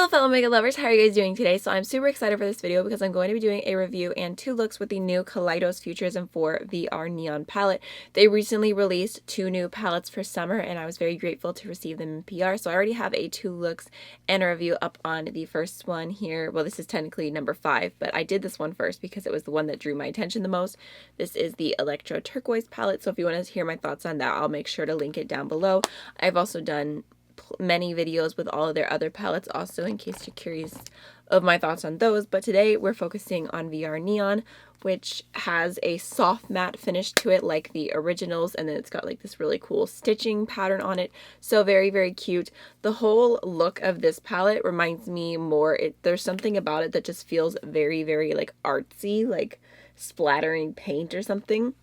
Hello fellow makeup lovers, how are you guys doing today? So I'm super excited for this video because I'm going to be doing a review and 2 looks with the new Kaleidos Futurism 4 VR Neon Palette. They recently released 2 new palettes for summer and I was very grateful to receive them in PR. So I already have a 2 looks and a review up on the first one here. Well, this is technically number 5, but I did this one first because it was the one that drew my attention the most. This is the Electro Turquoise palette, so if you want to hear my thoughts on that, I'll make sure to link it down below. I've also done many videos with all of their other palettes also in case you're curious of my thoughts on those, but today we're focusing on VR Neon, which has a soft matte finish to it like the originals, and then it's got like this really cool stitching pattern on it, so very cute. The whole look of this palette reminds me more, there's something about it that just feels very like artsy, like splattering paint or something.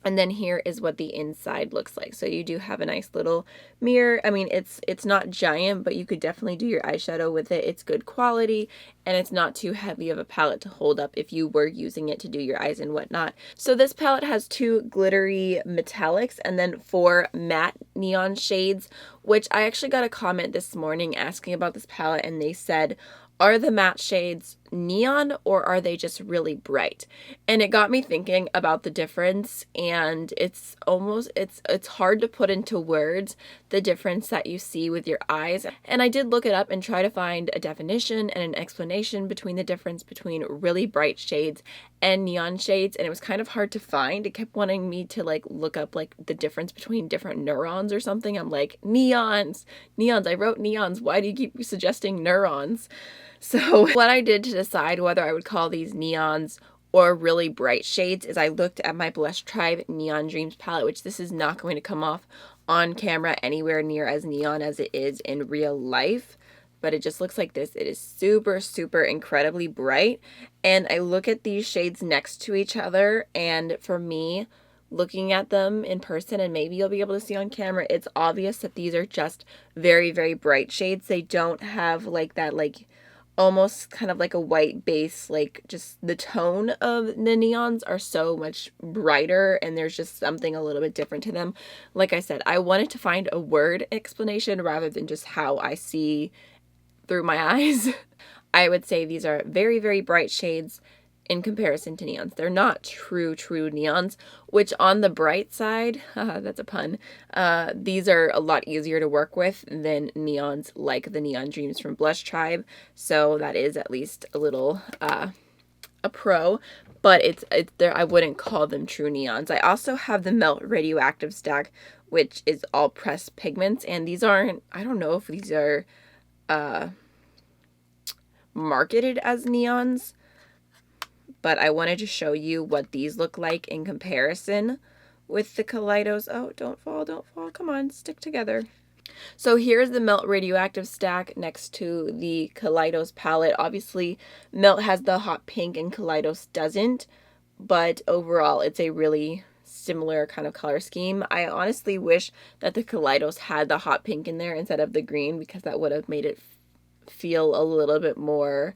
And then here is what the inside looks like. So you do have a nice little mirror. I mean, it's not giant, but you could definitely do your eyeshadow with it. It's good quality, and it's not too heavy of a palette to hold up if you were using it to do your eyes and whatnot. So this palette has 2 glittery metallics and then 4 matte neon shades, which I actually got a comment this morning asking about this palette, and they said, are the matte shades neon or are they just really bright? And it got me thinking about the difference, and it's hard to put into words the difference that you see with your eyes. And I did look it up and try to find a definition and an explanation between the difference between really bright shades and neon shades, and it was kind of hard to find. It kept wanting me to like look up like the difference between different neurons or something. I'm like, neons, I wrote neons, why do you keep suggesting neurons? So what I did to decide whether I would call these neons or really bright shades is I looked at my Blush Tribe Neon Dreams palette, which this is not going to come off on camera anywhere near as neon as it is in real life, but it just looks like this. It is super incredibly bright, and I look at these shades next to each other, and for me, looking at them in person, and maybe you'll be able to see on camera, it's obvious that these are just very bright shades. They don't have like that like almost kind of like a white base, like just the tone of the neons are so much brighter, and there's just something a little bit different to them. Like I said, I wanted to find a word explanation rather than just how I see through my eyes. I would say these are very bright shades in comparison to neons. They're not true neons, which on the bright side, that's a pun, these are a lot easier to work with than neons like the Neon Dreams from Blush Tribe, so that is at least a little a pro, but it's there. I wouldn't call them true neons. I also have the Melt Radioactive stack, which is all pressed pigments, and these aren't, I don't know if these are marketed as neons, but I wanted to show you what these look like in comparison with the Kaleidos. Oh, don't fall, come on, stick together. So here's the Melt Radioactive stack next to the Kaleidos palette. Obviously, Melt has the hot pink and Kaleidos doesn't, but overall it's a really similar kind of color scheme. I honestly wish that the Kaleidos had the hot pink in there instead of the green, because that would have made it feel a little bit more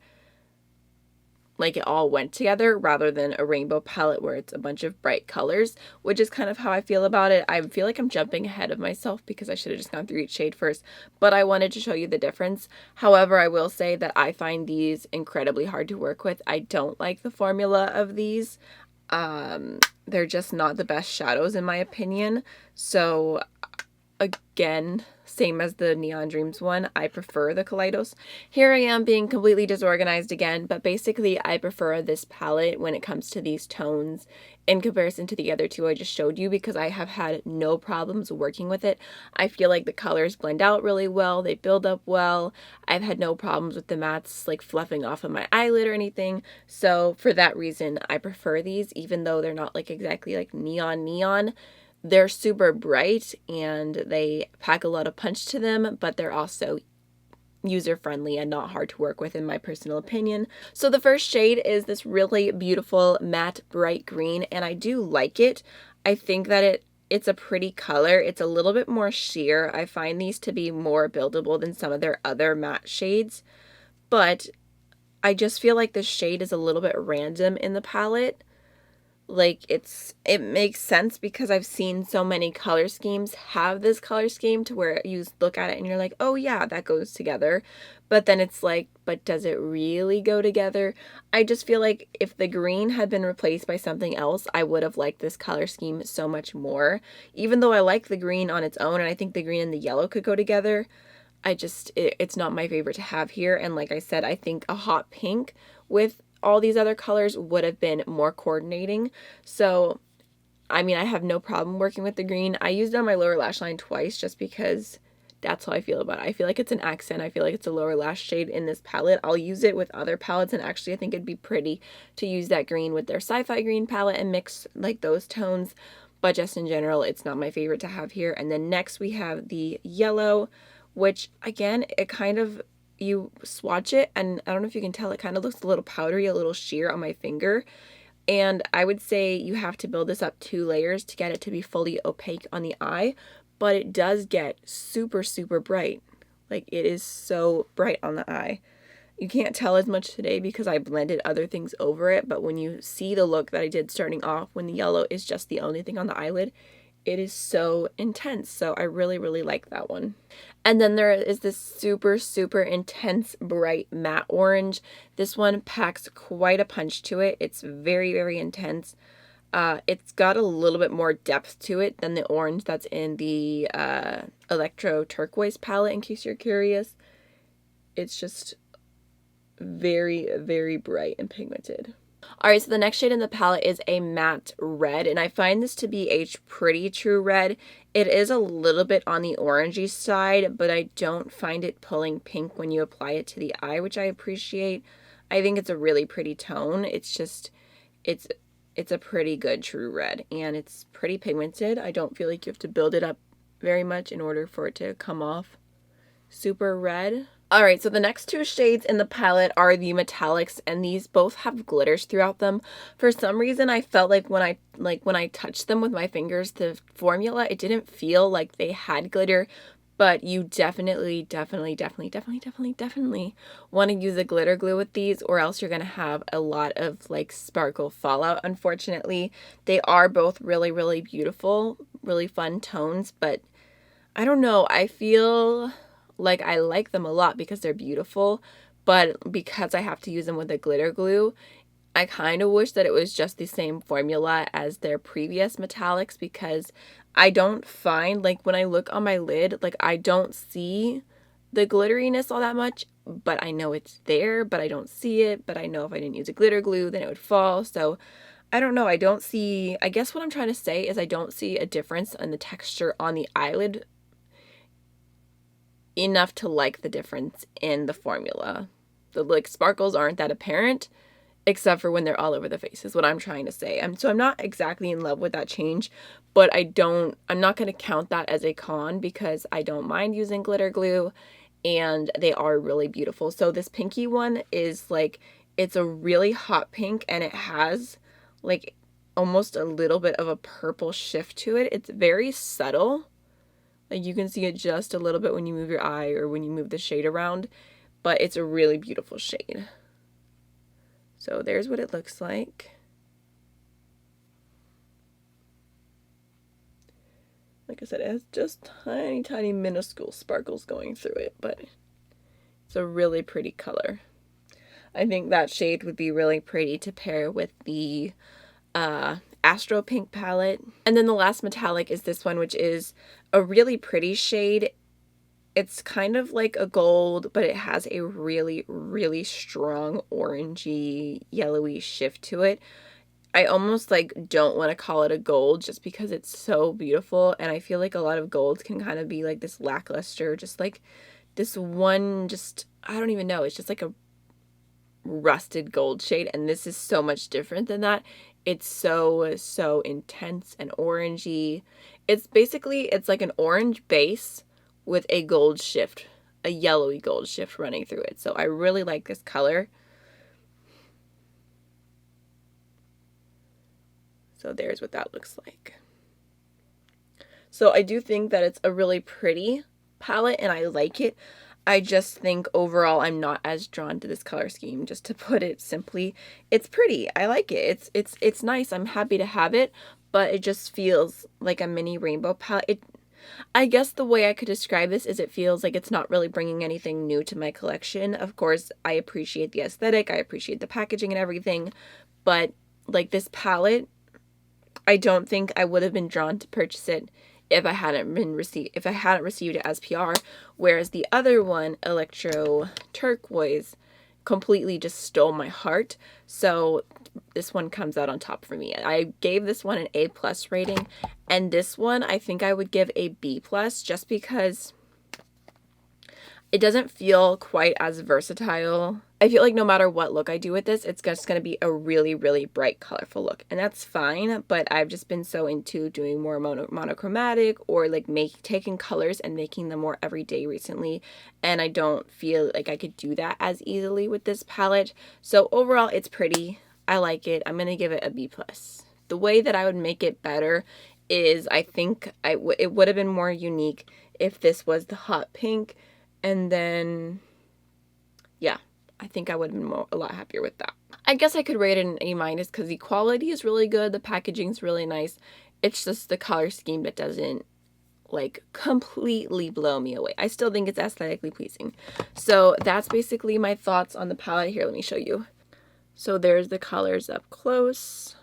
like it all went together rather than a rainbow palette where it's a bunch of bright colors, which is kind of how I feel about it. I feel like I'm jumping ahead of myself because I should have just gone through each shade first, but I wanted to show you the difference. However, I will say that I find these incredibly hard to work with. I don't like the formula of these. They're just not the best shadows in my opinion. So again, same as the Neon Dreams one, I prefer the Kaleidos. Here I am being completely disorganized again, but basically I prefer this palette when it comes to these tones in comparison to the other 2 I just showed you, because I have had no problems working with it. I feel like the colors blend out really well, they build up well. I've had no problems with the mattes like fluffing off of my eyelid or anything, so for that reason I prefer these, even though they're not like exactly like neon. They're super bright and they pack a lot of punch to them, but they're also user-friendly and not hard to work with in my personal opinion. So the first shade is this really beautiful matte bright green, and I do like it. I think that it's a pretty color. It's a little bit more sheer. I find these to be more buildable than some of their other matte shades, but I just feel like this shade is a little bit random in the palette. like it makes sense because I've seen so many color schemes have this color scheme to where you look at it and you're like, oh yeah, that goes together. But then it's like, but does it really go together? I just feel like if the green had been replaced by something else, I would have liked this color scheme so much more. Even though I like the green on its own and I think the green and the yellow could go together, it's not my favorite to have here. And like I said, I think a hot pink with all these other colors would have been more coordinating. So, I mean, I have no problem working with the green. I used it on my lower lash line twice just because that's how I feel about it. I feel like it's an accent. I feel like it's a lower lash shade in this palette. I'll use it with other palettes, and actually I think it'd be pretty to use that green with their sci-fi green palette and mix like those tones. But just in general, it's not my favorite to have here. And then next we have the yellow, which again, it kind of, you swatch it and I don't know if you can tell, it kind of looks a little powdery, a little sheer on my finger. And I would say you have to build this up 2 layers to get it to be fully opaque on the eye, but it does get super, super bright. Like, it is so bright on the eye. You can't tell as much today because I blended other things over it, but when you see the look that I did starting off, when the yellow is just the only thing on the eyelid, it is so intense. So I really, really like that one. And then there is this super, super intense bright matte orange. This one packs quite a punch to it. It's very, very intense. It's got a little bit more depth to it than the orange that's in the Electro Turquoise palette, in case you're curious. It's just very, very bright and pigmented. Alright, so the next shade in the palette is a matte red, and I find this to be a pretty true red. It is a little bit on the orangey side, but I don't find it pulling pink when you apply it to the eye, which I appreciate. I think it's a really pretty tone. It's just, it's a pretty good true red, and it's pretty pigmented. I don't feel like you have to build it up very much in order for it to come off super red. Alright, so the next 2 shades in the palette are the metallics, and these both have glitters throughout them. For some reason, I felt like when I touched them with my fingers, the formula, it didn't feel like they had glitter, but you definitely want to use a glitter glue with these, or else you're going to have a lot of like sparkle fallout, unfortunately. They are both really, really beautiful, really fun tones, but I don't know, I feel like I like them a lot because they're beautiful, but because I have to use them with a glitter glue, I kind of wish that it was just the same formula as their previous metallics, because I don't find, like, when I look on my lid, like, I don't see the glitteriness all that much, but I know it's there, but I don't see it, but I know if I didn't use a glitter glue, then it would fall. So I don't know, I don't see, I guess what I'm trying to say is I don't see a difference in the texture on the eyelid enough to like the difference in the formula. The like sparkles aren't that apparent, except for when they're all over the face, is what I'm trying to say. So I'm not exactly in love with that change, but I'm not going to count that as a con because I don't mind using glitter glue and they are really beautiful. So this pinky one is like, it's a really hot pink and it has like almost a little bit of a purple shift to it. It's very subtle. Like, you can see it just a little bit when you move your eye or when you move the shade around, but it's a really beautiful shade. So there's what it looks like. Like I said, it has just tiny, tiny minuscule sparkles going through it, but it's a really pretty color. I think that shade would be really pretty to pair with the Astro Pink palette. And then the last metallic is this one, which is a really pretty shade. It's kind of like a gold, but it has a really, really strong orangey, yellowy shift to it. I almost like don't want to call it a gold just because it's so beautiful, and I feel like a lot of golds can kind of be like this lackluster, just like this one, just, I don't even know, it's just like a rusted gold shade, and this is so much different than that. It's so intense and orangey. It's basically, it's like an orange base with a gold shift, a yellowy gold shift running through it. So I really like this color. So there's what that looks like. So I do think that it's a really pretty palette and I like it. I just think overall I'm not as drawn to this color scheme, just to put it simply. It's pretty. I like it. It's nice. I'm happy to have it, but it just feels like a mini rainbow palette. I guess the way I could describe this is it feels like it's not really bringing anything new to my collection. Of course, I appreciate the aesthetic, I appreciate the packaging and everything, but like this palette, I don't think I would have been drawn to purchase it if I hadn't received it as PR, whereas the other one, Electro Turquoise, completely just stole my heart. So this one comes out on top for me. I gave this one an A+ rating, and this one I think I would give a B+, just because it doesn't feel quite as versatile. I feel like no matter what look I do with this, it's just going to be a really, really bright, colorful look. And that's fine, but I've just been so into doing more monochromatic, or like taking colors and making them more everyday recently. And I don't feel like I could do that as easily with this palette. So overall, it's pretty. I like it. I'm going to give it a B+. The way that I would make it better is I think it would have been more unique if this was the hot pink. And then, yeah, I think I would have been a lot happier with that. I guess I could rate it an A- because the quality is really good. The packaging is really nice. It's just the color scheme that doesn't like completely blow me away. I still think it's aesthetically pleasing. So that's basically my thoughts on the palette. Here, let me show you. So there's the colors up close.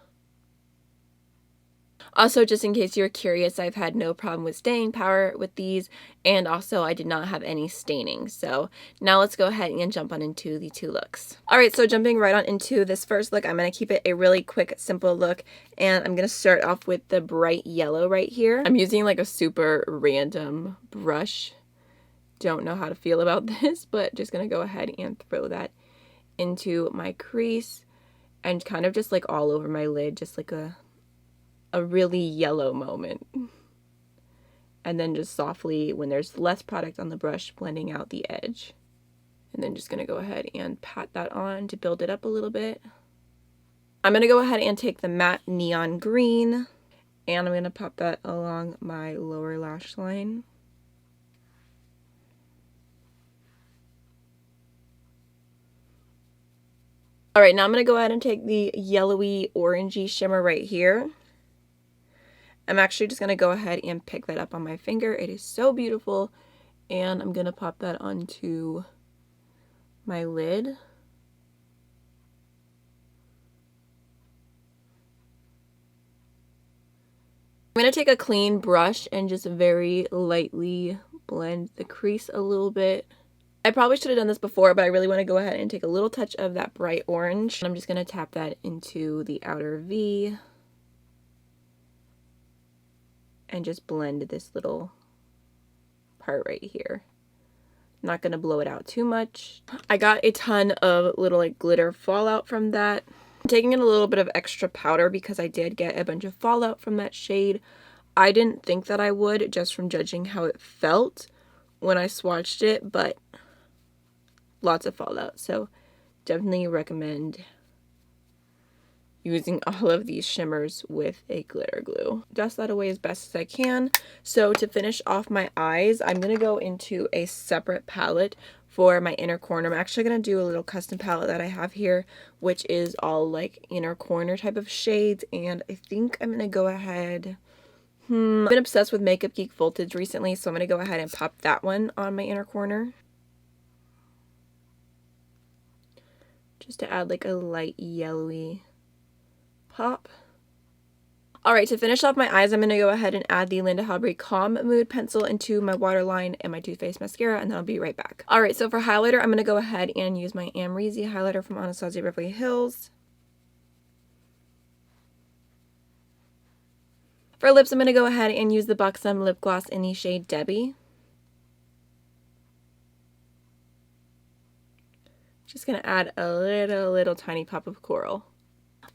Also, just in case you're curious, I've had no problem with staying power with these, and also I did not have any staining. So now let's go ahead and jump on into the two looks. All right, so jumping right on into this first look, I'm going to keep it a really quick, simple look, and I'm going to start off with the bright yellow right here. I'm using like a super random brush. Don't know how to feel about this, but just going to go ahead and throw that into my crease and kind of just like all over my lid, just like a really yellow moment. And then just softly, when there's less product on the brush, blending out the edge. And then just gonna go ahead and pat that on to build it up a little bit. I'm gonna go ahead and take the matte neon green, and I'm gonna pop that along my lower lash line. All right, now I'm gonna go ahead and take the yellowy orangey shimmer right here. I'm actually just going to go ahead and pick that up on my finger. It is so beautiful. And I'm going to pop that onto my lid. I'm going to take a clean brush and just very lightly blend the crease a little bit. I probably should have done this before, but I really want to go ahead and take a little touch of that bright orange. I'm just going to tap that into the outer V. And just blend this little part right here. I'm not going to blow it out too much. I got a ton of little like glitter fallout from that. I'm taking in a little bit of extra powder because I did get a bunch of fallout from that shade. I didn't think that I would, just from judging how it felt when I swatched it, but lots of fallout. So definitely recommend using all of these shimmers with a glitter glue. Dust that away as best as I can. So to finish off my eyes, I'm going to go into a separate palette for my inner corner. I'm actually going to do a little custom palette that I have here, which is all like inner corner type of shades. And I think I'm going to go ahead... I've been obsessed with Makeup Geek Voltage recently, so I'm going to go ahead and pop that one on my inner corner. Just to add like a light yellowy pop. Alright, to finish off my eyes, I'm going to go ahead and add the Linda Hallberg Calm Mood pencil into my waterline and my Too Faced mascara, and then I'll be right back. Alright, so for highlighter, I'm going to go ahead and use my Amrezy highlighter from Anastasia Beverly Hills. For lips, I'm going to go ahead and use the Buxom lip gloss in the shade Debbie. Just going to add a little tiny pop of coral.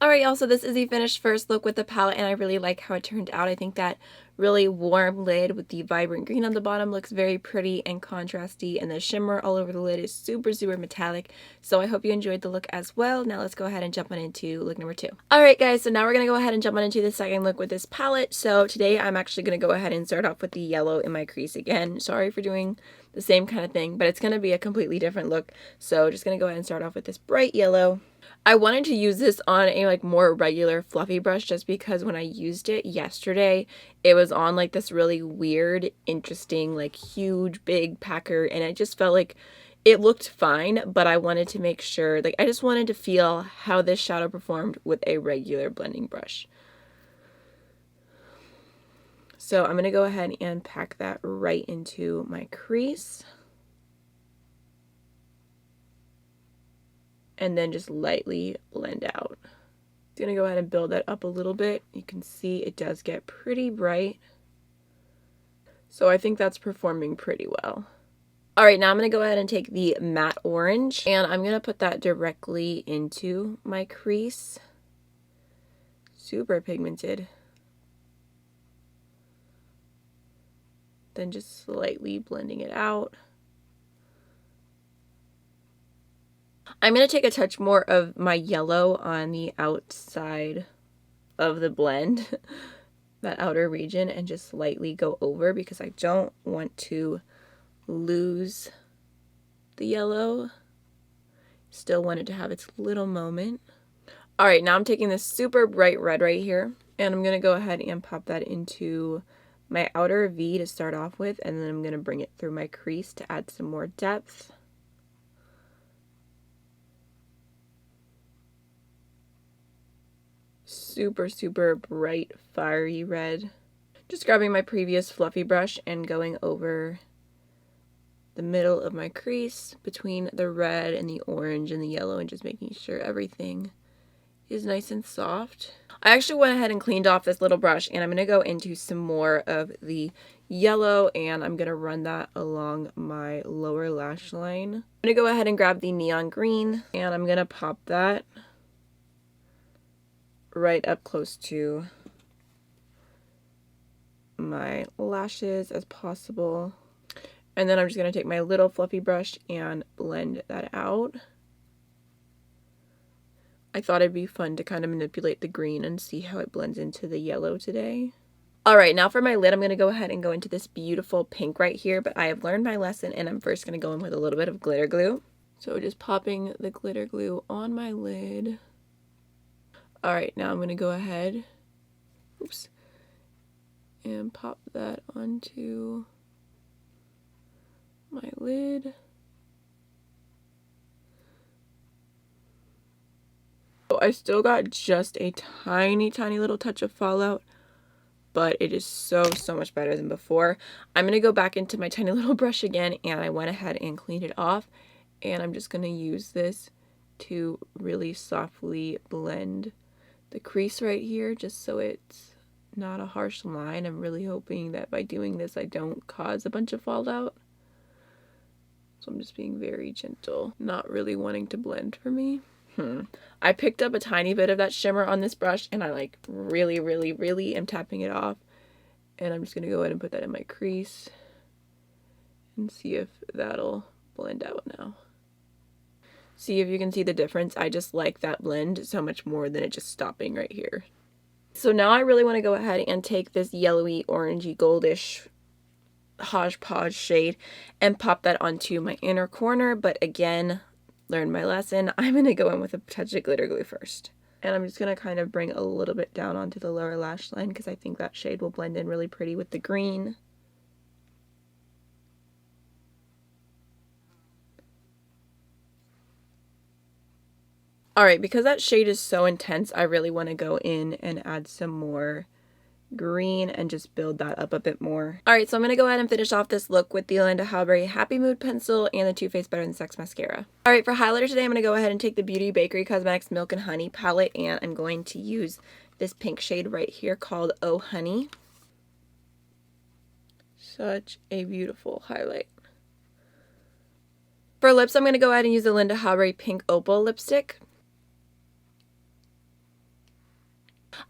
Alright, y'all, so this is the finished first look with the palette, and I really like how it turned out. I think that really warm lid with the vibrant green on the bottom looks very pretty and contrasty, and the shimmer all over the lid is super, super metallic. So I hope you enjoyed the look as well. Now let's go ahead and jump on into look number 2. Alright, guys, so now we're going to go ahead and jump on into the second look with this palette. So today I'm actually going to go ahead and start off with the yellow in my crease again. Sorry for doing the same kind of thing, but it's going to be a completely different look. So just going to go ahead and start off with this bright yellow. I wanted to use this on a more regular fluffy brush just because when I used it yesterday, it was on like this really weird, interesting, like huge, big packer, and it just felt like it looked fine, but I wanted to make sure, like I just wanted to feel how this shadow performed with a regular blending brush. So I'm going to go ahead and pack that right into my crease. And then just lightly blend out. I'm going to go ahead and build that up a little bit. You can see it does get pretty bright. So I think that's performing pretty well. Alright, now I'm going to go ahead and take the matte orange, and I'm going to put that directly into my crease. Super pigmented. Then just slightly blending it out. I'm going to take a touch more of my yellow on the outside of the blend, that outer region, and just slightly go over because I don't want to lose the yellow. Still want it to have its little moment. Alright, now I'm taking this super bright red right here, and I'm going to go ahead and pop that into my outer V to start off with, and then I'm going to bring it through my crease to add some more depth. Super, super bright, fiery red. Just grabbing my previous fluffy brush and going over the middle of my crease between the red and the orange and the yellow, and just making sure everything is nice and soft. I actually went ahead and cleaned off this little brush, and I'm going to go into some more of the yellow, and I'm going to run that along my lower lash line. I'm going to go ahead and grab the neon green, and I'm going to pop that right up close to my lashes as possible. And then I'm just going to take my little fluffy brush and blend that out. I thought it'd be fun to kind of manipulate the green and see how it blends into the yellow today. Alright, now for my lid, I'm going to go ahead and go into this beautiful pink right here, but I have learned my lesson, and I'm first going to go in with a little bit of glitter glue. So just popping the glitter glue on my lid. Alright, now I'm going to go ahead, and pop that onto my lid. So I still got just a tiny, tiny little touch of fallout, but it is so, so much better than before. I'm going to go back into my tiny little brush again, and I went ahead and cleaned it off, and I'm just going to use this to really softly blend the crease right here, just so it's not a harsh line. I'm really hoping that by doing this I don't cause a bunch of fallout. So I'm just being very gentle, not really wanting to blend for me. I picked up a tiny bit of that shimmer on this brush, and I like really, really, really am tapping it off. And I'm just going to go ahead and put that in my crease and see if that'll blend out now. See if you can see the difference. I just like that blend so much more than it just stopping right here. So now I really want to go ahead and take this yellowy, orangey, goldish hodgepodge shade and pop that onto my inner corner. But again, learned my lesson. I'm going to go in with a touch of glitter glue first. And I'm just going to kind of bring a little bit down onto the lower lash line because I think that shade will blend in really pretty with the green. Alright, because that shade is so intense, I really want to go in and add some more green and just build that up a bit more. Alright, so I'm going to go ahead and finish off this look with the Lehighton Happy Mood Pencil and the Too Faced Better Than Sex Mascara. Alright, for highlighter today, I'm going to go ahead and take the Beauty Bakery Cosmetics Milk and Honey palette, and I'm going to use this pink shade right here called Oh Honey. Such a beautiful highlight. For lips, I'm going to go ahead and use the Lehighton Pink Opal lipstick.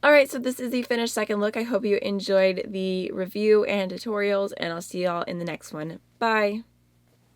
Alright, so this is the finished second look. I hope you enjoyed the review and tutorials, and I'll see y'all in the next one. Bye!